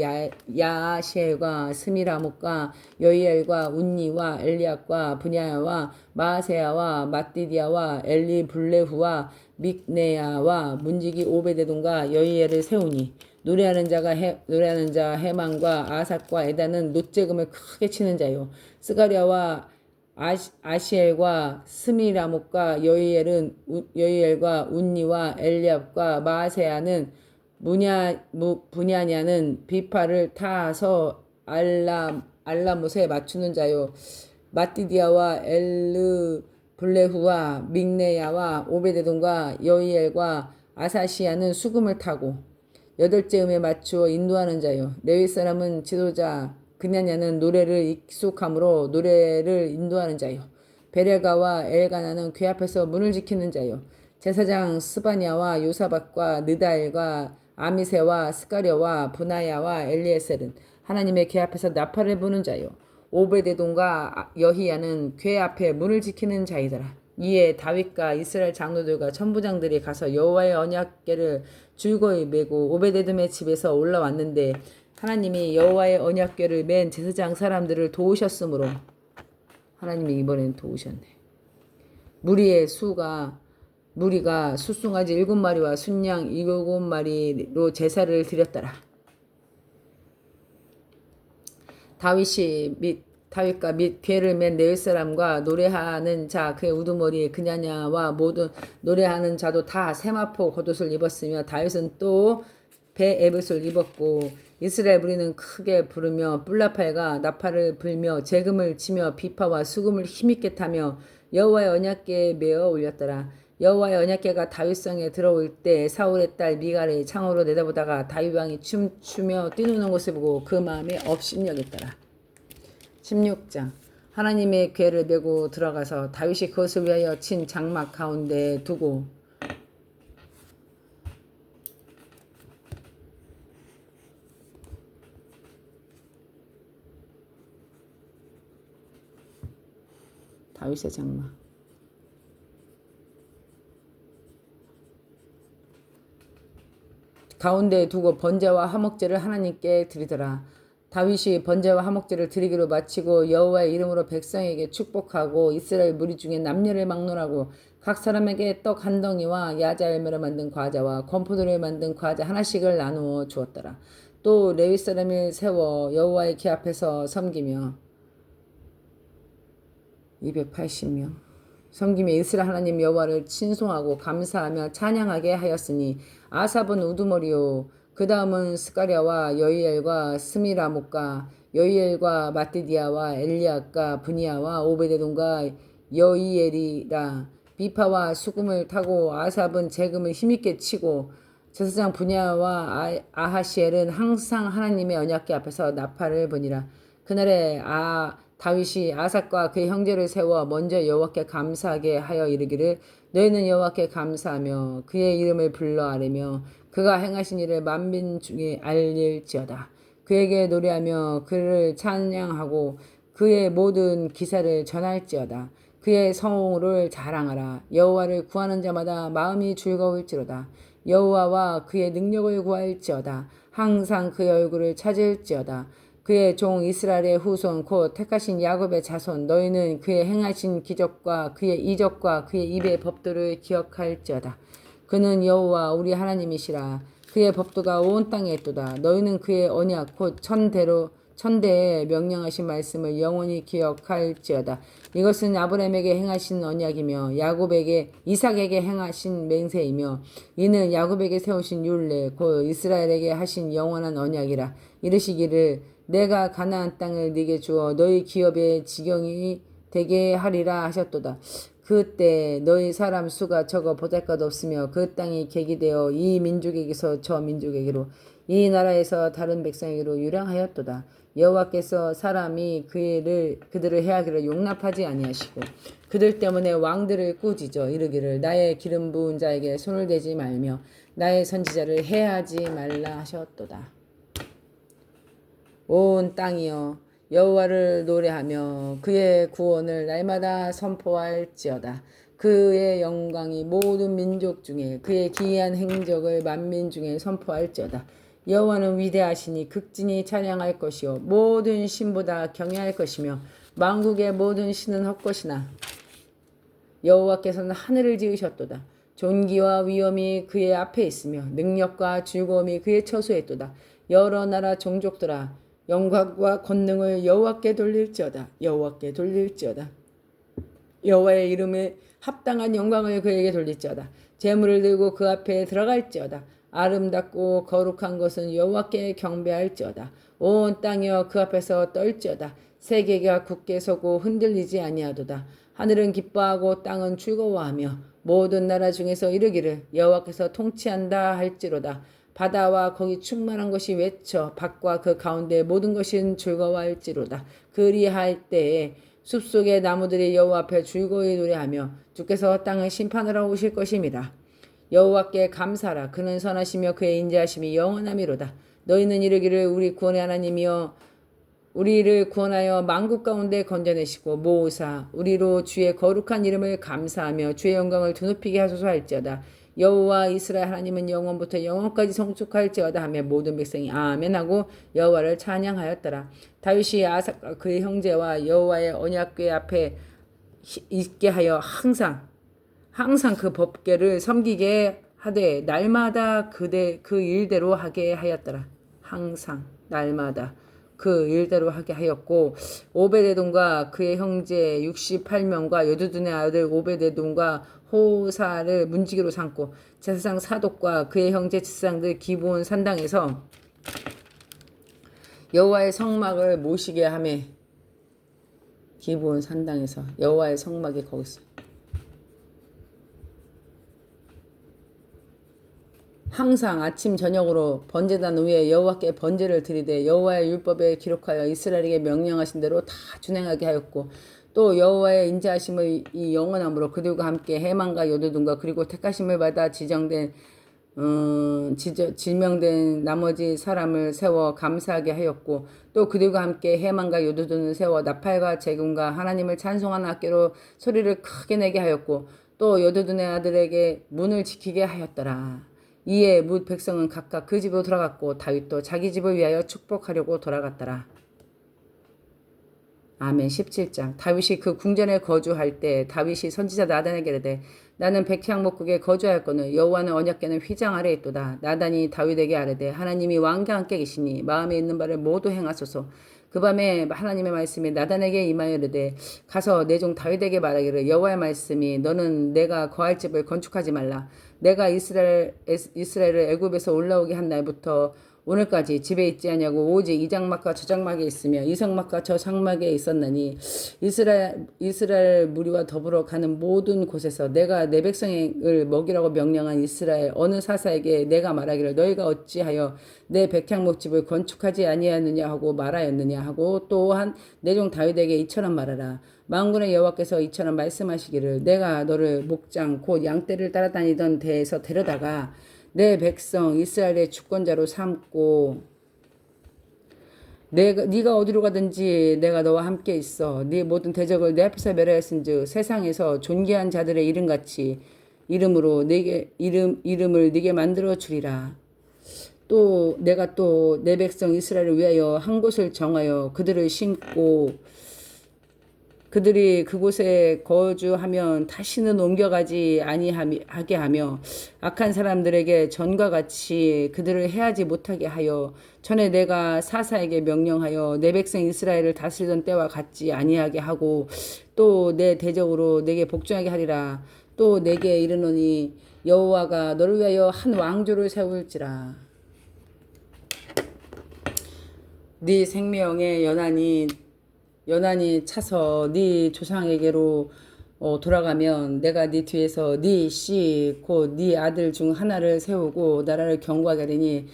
야아시엘과 스미라목과 여이엘과 운니와 엘리압과 분야와 마아세야와 마띠디아와 엘리블레후와 믹네야와 문지기 오베데돔과 여이엘을 세우니 노래하는 자 해만과 아삭과 에단은 놋재금을 크게 치는 자요. 스가랴와 아시엘과 스미라목과 여이엘과 운니와 엘리압과 마아세야는 분야냐는 비파를 타서 알라못에 맞추는 자요. 마띠디아와 엘르 블레후와 믹네야와 오베데돔과 여이엘과 아사시아는 수금을 타고 여덟째 음에 맞추어 인도하는 자요. 레위 사람은 지도자 그냐냐는 노래를 익숙함으로 노래를 인도하는 자요. 베레가와 엘가나는 궤 앞에서 문을 지키는 자요. 제사장 스바냐와 요사박과 느다엘과 아미세와 스가랴와 분하야와 엘리에셀은 하나님의 궤 앞에서 나팔을 부는 자요. 오베데돔과 여히야는 궤 앞에 문을 지키는 자이더라. 이에 다윗과 이스라엘 장로들과 천부장들이 가서 여호와의 언약궤를 줄거이 메고 오베데돔의 집에서 올라왔는데 하나님이 여호와의 언약궤를 맨 제사장 사람들을 도우셨으므로 하나님이 이번엔 도우셨네. 무리가 숫송아지 7마리와 순양 7마리로 제사를 드렸더라. 다윗과 및 궤를 맨 레위 사람과 노래하는 자 그의 우두머리에 그냐냐와 모든 노래하는 자도 다 세마포 겉옷을 입었으며 다윗은 또 베에봇을 입었고 이스라엘 무리는 크게 부르며 뿔나팔과 나팔을 불며 재금을 치며 비파와 수금을 힘있게 타며 여호와의 언약궤에 메어 올렸더라. 여호와의 언약궤가 다윗성에 들어올 때 사울의 딸 미갈이 창으로 내다보다가 다윗 왕이 춤추며 뛰노는 것을 보고 그 마음에 업신여겼더라. 16장 하나님의 궤를 메고 들어가서 다윗이 그것을 위하여 친 장막 가운데 두고 다윗의 장막 가운데 두고 번제와 화목제를 하나님께 드리더라. 다윗이 번제와 화목제를 드리기로 마치고 여호와의 이름으로 백성에게 축복하고 이스라엘 무리 중에 남녀를 막론하고 각 사람에게 떡 한 덩이와 야자 열매로 만든 과자와 건포도를 만든 과자 하나씩을 나누어 주었더라. 또 레위 사람을 세워 여호와의 궤 앞에서 섬기며 280명 섬김에 이스라엘 하나님 여호와를 친송하고 감사하며 찬양하게 하였으니 아삽은 우두머리요 그 다음은 스가랴와 여이엘과 스미라목과 여이엘과 마띠디아와 엘리압과 분이야와 오베데돔과 여이엘이라. 비파와 수금을 타고 아삽은 재금을 힘있게 치고 제사장 분야와 아하시엘은 항상 하나님의 언약궤 앞에서 나팔을 부니라. 그날에 다윗이 아삭과 그의 형제를 세워 먼저 여호와께 감사하게 하여 이르기를 너희는 여호와께 감사하며 그의 이름을 불러 아뢰며 그가 행하신 일을 만민 중에 알릴지어다. 그에게 노래하며 그를 찬양하고 그의 모든 기사를 전할지어다. 그의 성호를 자랑하라. 여호와를 구하는 자마다 마음이 즐거울지로다. 여호와와 그의 능력을 구할지어다. 항상 그의 얼굴을 찾을지어다. 그의 종 이스라엘의 후손 곧 택하신 야곱의 자손 너희는 그의 행하신 기적과 그의 이적과 그의 입의 법도를 기억할지어다. 그는 여호와 우리 하나님이시라. 그의 법도가 온 땅에 있도다. 너희는 그의 언약 곧 천대에 명령하신 말씀을 영원히 기억할지어다. 이것은 아브라함에게 행하신 언약이며 이삭에게 행하신 맹세이며 이는 야곱에게 세우신 율례 곧 이스라엘에게 하신 영원한 언약이라. 이르시기를 내가 가나안 땅을 네게 주어 너희 기업의 지경이 되게 하리라 하셨도다. 그때 너희 사람 수가 적어 보잘것없으며 그 땅이 계기되어 이 민족에게서 저 민족에게로 이 나라에서 다른 백성에게로 유량하였도다. 여호와께서 사람이 그들을 해하기를 용납하지 아니하시고 그들 때문에 왕들을 꾸짖어 이르기를 나의 기름 부은 자에게 손을 대지 말며 나의 선지자를 해하지 말라 하셨도다. 온 땅이여 여호와를 노래하며 그의 구원을 날마다 선포할지어다. 그의 영광이 모든 민족 중에 그의 기이한 행적을 만민 중에 선포할지어다. 여호와는 위대하시니 극진히 찬양할 것이요 모든 신보다 경외할 것이며 만국의 모든 신은 헛것이나 여호와께서는 하늘을 지으셨도다. 존귀와 위엄이 그의 앞에 있으며 능력과 즐거움이 그의 처소에 있도다. 여러 나라 종족들아 영광과 권능을 여호와께 돌릴지어다. 여호와께 돌릴지어다. 여호와의 이름에 합당한 영광을 그에게 돌릴지어다. 재물을 들고 그 앞에 들어갈지어다. 아름답고 거룩한 것은 여호와께 경배할지어다. 온 땅이여 그 앞에서 떨지어다. 세계가 굳게 서고 흔들리지 아니하도다. 하늘은 기뻐하고 땅은 즐거워하며 모든 나라 중에서 이르기를 여호와께서 통치한다 할지로다. 바다와 거기 충만한 것이 외쳐 밭과 그 가운데 모든 것은 즐거워할지로다. 그리할 때에 숲속의 나무들이 여호와 앞에 즐거이 노래하며 주께서 땅을 심판하러 오실 것임이라. 여호와께 감사하라. 그는 선하시며 그의 인자하심이 영원함이로다. 너희는 이르기를 우리 구원의 하나님이여 우리를 구원하여 만국 가운데 건져내시고 모으사 우리로 주의 거룩한 이름을 감사하며 주의 영광을 드높이게 하소서 할지어다. 여호와 이스라엘 하나님은 영원부터 영원까지 성축할지어다 하며 모든 백성이 아멘 하고 여호와를 찬양하였더라. 다윗이 아삭과 그의 형제와 여호와의 언약궤 앞에 있게 하여 항상 그 법궤를 섬기게 하되 날마다 그 일대로 하게 하였더라. 항상 날마다 그 일대로 하게 하였고 오베데돔과 그의 형제 68명과 여두둔의 아들 오베데돔과 호사를 문지기로 삼고 제사장 사독과 그의 형제 제사장들 기브온 산당에서 여호와의 성막을 모시게 하며 기브온 산당에서 여호와의 성막이 거기서 항상 아침 저녁으로 번제단 위에 여호와께 번제를 드리되 여호와의 율법에 기록하여 이스라엘에게 명령하신 대로 다 준행하게 하였고 또 여호와의 인자하심의 이 영원함으로 그들과 함께 해만과 여두둔과 그리고 택하심을 받아 지명된 나머지 사람을 세워 감사하게 하였고 또 그들과 함께 해만과 여두둔을 세워 나팔과 재금과 하나님을 찬송하는 악기로 소리를 크게 내게 하였고 또 여두둔의 아들에게 문을 지키게 하였더라. 이에 뭇 백성은 각각 그 집으로 돌아갔고 다윗도 자기 집을 위하여 축복하려고 돌아갔더라. 아멘. 17장. 다윗이 그 궁전에 거주할 때 다윗이 선지자 나단에게 이르되 나는 백향목국에 거주하였거늘 여호와는 언약궤는 휘장 아래에 있도다. 나단이 다윗에게 아뢰되 하나님이 왕과 함께 계시니 마음에 있는 바를 모두 행하소서. 그 밤에 하나님의 말씀이 나단에게 임하여 이르되 가서 내 종 다윗에게 말하기를 여호와의 말씀이 너는 내가 거할 집을 건축하지 말라. 내가 이스라엘을 애굽에서 올라오게 한 날부터 오늘까지 집에 있지 아니하고 오직 이 장막과 저 장막에 있으며 이 성막과 저 장막에 있었나니 이스라엘 무리와 더불어 가는 모든 곳에서 내가 내 백성을 먹이라고 명령한 이스라엘 어느 사사에게 내가 말하기를 너희가 어찌하여 내 백향목집을 건축하지 아니하느냐 하고 말하였느냐 하고 또한 내 종 다윗에게 이처럼 말하라. 만군의 여호와께서 이처럼 말씀하시기를 내가 너를 목장 곧 양떼를 따라다니던 데에서 데려다가 내 백성 이스라엘의 주권자로 삼고 네가 어디로 가든지 내가 너와 함께 있어 네 모든 대적을 내 앞에서 멸하였은즉 세상에서 존귀한 자들의 이름같이 이름으로 이름을 네게 만들어 주리라. 또 내가 또 내 백성 이스라엘을 위하여 한 곳을 정하여 그들을 심고 그들이 그곳에 거주하면 다시는 옮겨가지 아니하게 하며 악한 사람들에게 전과 같이 그들을 해하지 못하게 하여 전에 내가 사사에게 명령하여 내 백성 이스라엘을 다스리던 때와 같지 아니하게 하고 또 내 대적으로 내게 복종하게 하리라. 또 내게 이르노니 여호와가 너를 위하여 한 왕조를 세울지라. 네 생명의 연한이 차서 네 조상에게로 돌아가면 내가 네 뒤에서 네 씨 곧 네 아들 중 하나를 세우고 나라를 경고하게 하리니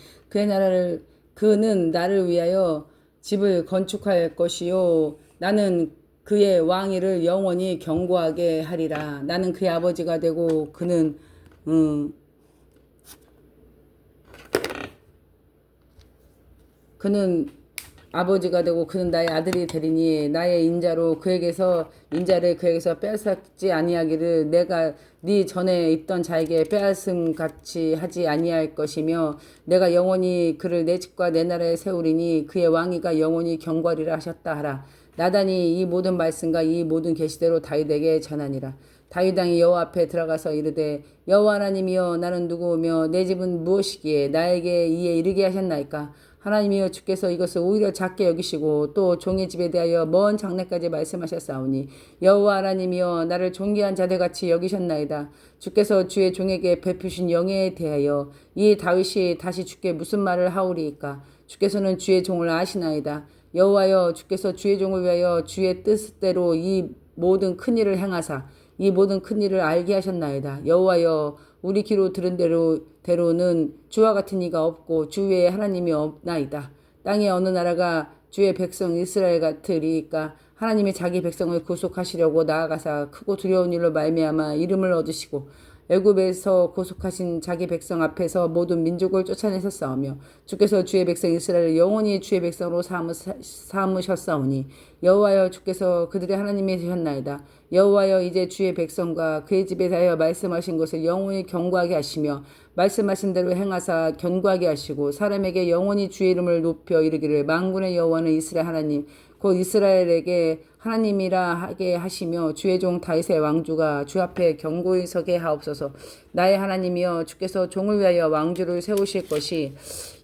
그는 나를 위하여 집을 건축할 것이요 나는 그의 왕위를 영원히 경고하게 하리라. 나는 그의 아버지가 되고 그는 아버지가 되고 그는 나의 아들이 되리니 나의 인자를 그에게서 빼앗지 아니하기를 내가 네 전에 있던 자에게 빼앗음 같이 하지 아니할 것이며 내가 영원히 그를 내 집과 내 나라에 세우리니 그의 왕위가 영원히 경과리라 하셨다 하라. 나단이 이 모든 말씀과 이 모든 계시대로 다윗에게 전하니라. 다윗 왕이 여호와 앞에 들어가서 이르되 여호와 하나님이여 나는 누구며 내 집은 무엇이기에 나에게 이에 이르게 하셨나이까. 하나님이여 주께서 이것을 오히려 작게 여기시고 또 종의 집에 대하여 먼 장래까지 말씀하셨사오니 여호와 하나님이여 나를 존귀한 자들같이 여기셨나이다. 주께서 주의 종에게 베푸신 영예에 대하여 이 다윗이 다시 주께 무슨 말을 하오리이까. 주께서는 주의 종을 아시나이다. 여호와여 주께서 주의 종을 위하여 주의 뜻대로 이 모든 큰 일을 행하사 이 모든 큰 일을 알게 하셨나이다. 여호와여 우리 귀로 들은 대로는 주와 같은 이가 없고 주 외에 하나님이 없나이다. 땅의 어느 나라가 주의 백성 이스라엘 같으리까. 하나님이 자기 백성을 구속하시려고 나아가사 크고 두려운 일로 말미암아 이름을 얻으시고 애굽에서 구속하신 자기 백성 앞에서 모든 민족을 쫓아내셨사오며 주께서 주의 백성 이스라엘을 영원히 주의 백성으로 삼으셨사오니 여호와여 주께서 그들의 하나님이 되셨나이다. 여호와여 이제 주의 백성과 그의 집에 대하여 말씀하신 것을 영원히 경고하게 하시며 말씀하신 대로 행하사 견고하게 하시고 사람에게 영원히 주의 이름을 높여 이르기를 만군의 여호와는 이스라엘 하나님 곧 이스라엘에게 하나님이라 하게 하시며 주의 종 다윗의 왕주가 주 앞에 견고히 서게 하옵소서. 나의 하나님이여 주께서 종을 위하여 왕주를 세우실 것이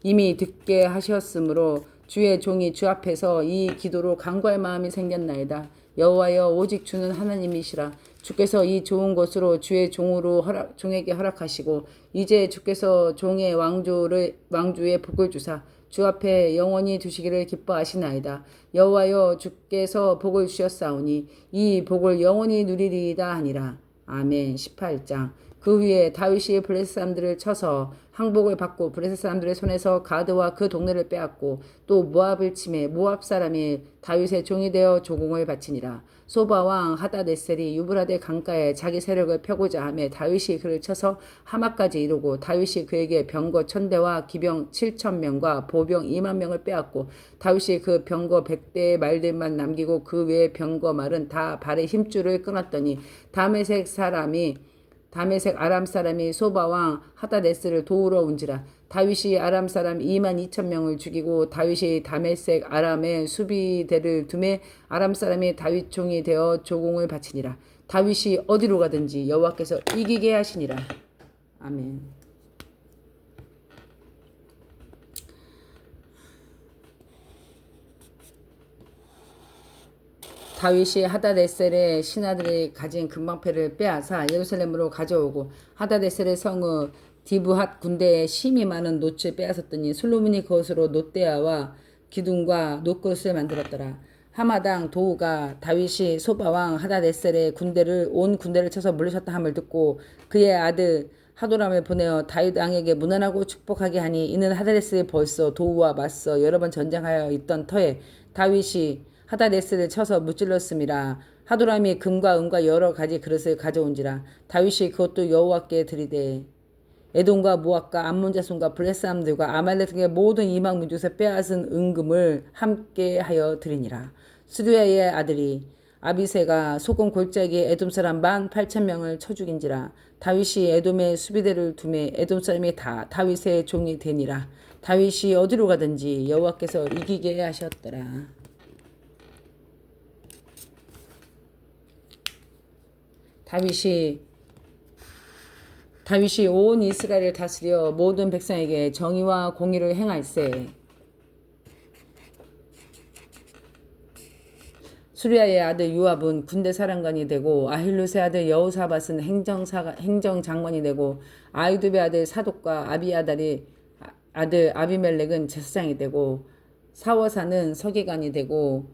이미 듣게 하셨으므로 주의 종이 주 앞에서 이 기도로 간구할 마음이 생겼나이다. 여호와여 오직 주는 하나님이시라. 주께서 이 좋은 것으로 주의 종에게 허락하시고 이제 주께서 종의 왕주의 복을 주사 주 앞에 영원히 두시기를 기뻐하시나이다. 여호와여 주께서 복을 주셨사오니 이 복을 영원히 누리리이다 하니라. 아멘. 18장. 그 후에 다윗이 블레셋 사람들을 쳐서 항복을 받고 블레셋 사람들의 손에서 가드와 그 동네를 빼앗고 또 모압을 침해 모압 사람이 다윗의 종이 되어 조공을 바치니라. 소바 왕 하다네셀이 유브라데 강가에 자기 세력을 펴고자 하며 다윗이 그를 쳐서 하마까지 이루고 다윗이 그에게 병거 1000대와 기병 7000명과 보병 20000명을 빼앗고 다윗이 그 병거 100대의 말들만 남기고 그 외의 병거 말은 다 발의 힘줄을 끊었더니 다메섹 아람 사람이 소바 왕 하다네스를 도우러 온지라. 다윗이 아람 사람 22000명을 죽이고 다윗이 다메섹 아람의 수비대를 두매 아람 사람이 다윗 종이 되어 조공을 바치니라. 다윗이 어디로 가든지 여호와께서 이기게 하시니라. 아멘. 다윗이 하다데셀의 신하들이 가진 금방패를 빼앗아 예루살렘으로 가져오고 하다데셀의 성의 디브핫 군대에 심이 많은 놋을 빼앗았더니 솔로몬이 그것으로 놋대야와 기둥과 놋것을 만들었더라. 하마당 도우가 다윗이 소바왕 하다데셀의 온 군대를 쳐서 물리쳤다 함을 듣고 그의 아들 하도람을 보내어 다윗 왕에게 문안하고 축복하게 하니 이는 하다데셀이 벌써 도우와 맞서 여러 번 전쟁하여 있던 터에 다윗이 하다데스를 쳐서 무찔렀음이라. 하도람이 금과 은과 여러 가지 그릇을 가져온지라. 다윗이 그것도 여호와께 드리되 에돔과 모압과 암몬 자손과 블레셋 사람들과 아말렉 등의 모든 이방 민족에서 빼앗은 은금을 함께 하여 드리니라. 수르야의 아들이 아비새가 소금 골짜기에 에돔 사람 18,000명을 쳐 죽인지라. 다윗이 에돔의 수비대를 두매 에돔 사람이 다 다윗의 종이 되니라. 다윗이 어디로 가든지 여호와께서 이기게 하셨더라. 다윗이 온 이스라엘을 다스려 모든 백성에게 정의와 공의를 행할세. 수리아의 아들 요압은 군대 사령관이 되고 아힐루스의 아들 여호사밧은 행정장관이 되고 아이두베 아들 사독과 아비아달의 아들 아비멜렉은 제사장이 되고 사워사는 서기관이 되고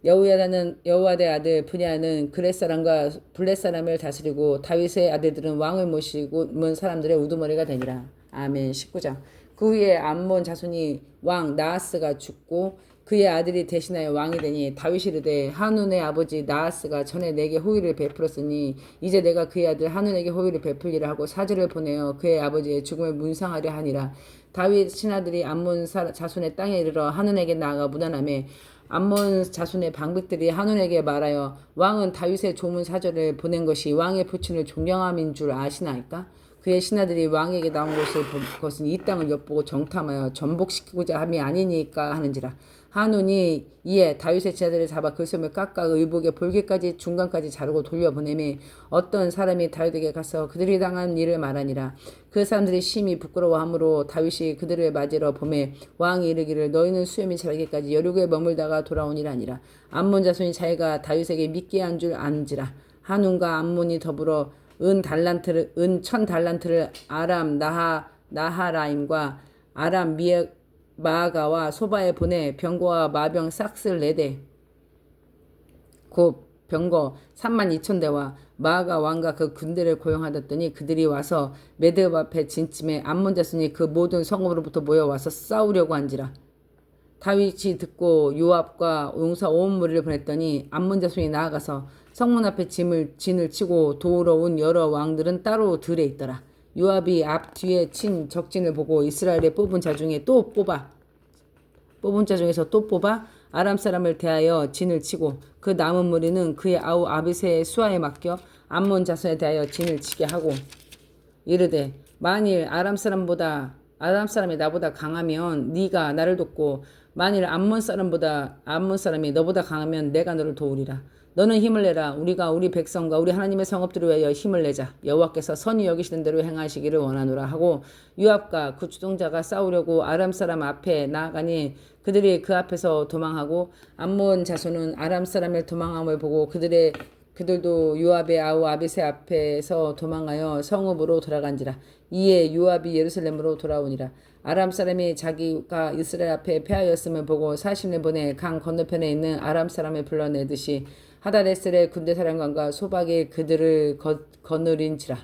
여호와의 아들 브냐는 그렛 사람과 블렛 사람을 다스리고 다윗의 아들들은 왕을 모시고 문 사람들의 우두머리가 되니라. 아멘. 19장. 그 후에 암몬 자손이 왕 나하스가 죽고 그의 아들이 대신하여 왕이 되니 다윗이 이르되 한운의 아버지 나하스가 전에 내게 호의를 베풀었으니 이제 내가 그의 아들 한운에게 호의를 베풀리라 하고 사절을 보내어 그의 아버지의 죽음을 문상하려 하니라. 다윗 신하들이 암몬 자손의 땅에 이르러 한운에게 나아가 문안하매 암몬 자손의 방백들이 한운에게 말하여 왕은 다윗의 조문 사절을 보낸 것이 왕의 부친을 존경함인 줄 아시나이까? 그의 신하들이 왕에게 나온 것은 이 땅을 엿보고 정탐하여 전복시키고자 함이 아니니까 하는지라. 한운이 이에 다윗의 제자들을 잡아 그 손을 깎아 의복의 볼기까지 중간까지 자르고 돌려보내매 어떤 사람이 다윗에게 가서 그들이 당한 일을 말하니라. 그 사람들이 심히 부끄러워하므로 다윗이 그들을 맞으러 보매 왕이 이르기를 너희는 수염이 자라기까지 여륙에 머물다가 돌아오니라 하니라. 암몬 자손이 자기가 다윗에게 미끼한 줄 안지라. 한운과 암몬이 더불어 은 1000달란트를 아람 나하라임과 아람 마아가와 소바에 보내 병거와 마병 싹쓸 4대 곧 병거 32,000대와 마아가 왕과 그 군대를 고용하였더니 그들이 와서 메드바 앞에 진침해 암몬 자손이 그 모든 성읍으로부터 모여와서 싸우려고 한지라. 다윗이 듣고 요압과 용사 온 무리를 보냈더니 암몬 자손이 나아가서 성문 앞에 진을 치고 도우러 온 여러 왕들은 따로 들에 있더라. 요압이 앞 뒤에 친 적진을 보고 이스라엘의 뽑은 자 중에서 또 뽑아 아람 사람을 대하여 진을 치고 그 남은 무리는 그의 아우 아비새의 수하에 맡겨 암몬 자손에 대하여 진을 치게 하고 이르되 만일 아람 사람이 나보다 강하면 네가 나를 돕고 만일 암몬 사람이 너보다 강하면 내가 너를 도우리라. 너는 힘을 내라. 우리가 우리 백성과 우리 하나님의 성읍들을 위하여 힘을 내자. 여호와께서 선히 여기시는 대로 행하시기를 원하노라 하고 요압과 그 주동자가 싸우려고 아람 사람 앞에 나아가니 그들이 그 앞에서 도망하고 암몬 자손은 아람 사람의 도망함을 보고 그들도 요압의 아우 아비새 앞에서 도망하여 성읍으로 돌아간지라. 이에 요압이 예루살렘으로 돌아오니라. 아람 사람이 자기가 이스라엘 앞에 패하였음을 보고 40년 번에 강 건너편에 있는 아람 사람을 불러내듯이 하다데셀의 군대 사령관과 소박이 그들을 거느린지라.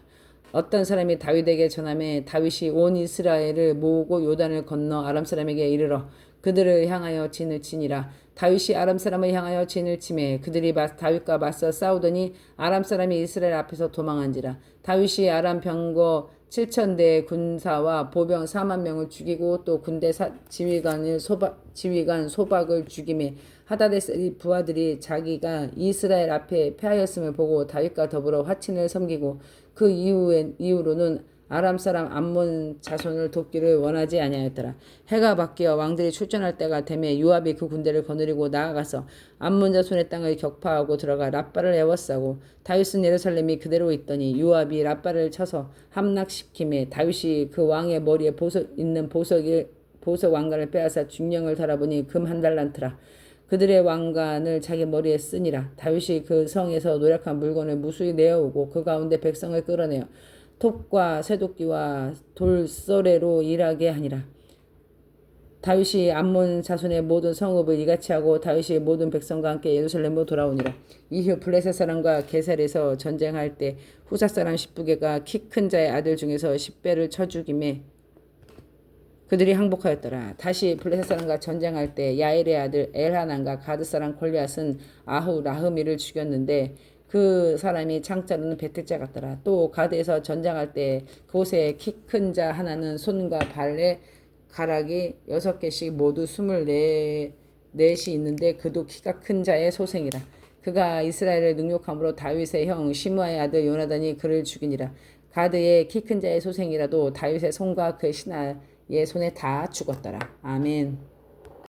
어떤 사람이 다윗에게 전하매 다윗이 온 이스라엘을 모으고 요단을 건너 아람 사람에게 이르러 그들을 향하여 진을 치니라. 다윗이 아람 사람을 향하여 진을 치매 그들이 다윗과 맞서 싸우더니 아람 사람이 이스라엘 앞에서 도망한지라. 다윗이 아람 병거 7,000대 군사와 보병 4만 명을 죽이고 또 군대 지휘관 소박을 죽이매 하다데셀의 부하들이 자기가 이스라엘 앞에 패하였음을 보고 다윗과 더불어 화친을 섬기고 그 이후로는 아람 사람 암몬 자손을 돕기를 원하지 아니하였더라. 해가 바뀌어 왕들이 출전할 때가 되매 요압이 그 군대를 거느리고 나아가서 암몬 자손의 땅을 격파하고 들어가 랍바를 에워싸고 다윗은 예루살렘이 그대로 있더니 요압이 랍바를 쳐서 함락시키매 다윗이 그 왕의 머리에 보석 왕관을 빼앗아 중령을 달아보니 금 1달란트라. 그들의 왕관을 자기 머리에 쓰니라. 다윗이 그 성에서 노력한 물건을 무수히 내어오고 그 가운데 백성을 끌어내어 톱과 쇠도끼와 돌서래로 일하게 하니라. 다윗이 암몬 자손의 모든 성읍을 이같이 하고 다윗이 모든 백성과 함께 예루살렘으로 돌아오니라. 이후 블레셋 사람과 게살에서 전쟁할 때 후사 사람 10부개가 키 큰 자의 아들 중에서 10배를 쳐 죽임에 그들이 항복하였더라. 다시 블레셋 사람과 전쟁할 때 야엘의 아들 엘하난과 가드 사람 골리앗은 아후 라흐미를 죽였는데 그 사람이 창자로는 배택자 같더라. 또 가드에서 전쟁할 때 그곳에 키 큰 자 하나는 손과 발에 가락이 6개씩 모두 24이 있는데 그도 키가 큰 자의 소생이라. 그가 이스라엘을 능욕함으로 다윗의 형 시므아의 아들 요나단이 그를 죽이니라. 가드의 키 큰 자의 소생이라도 다윗의 손과 그의 신하의 손에 다 죽었더라. 아멘.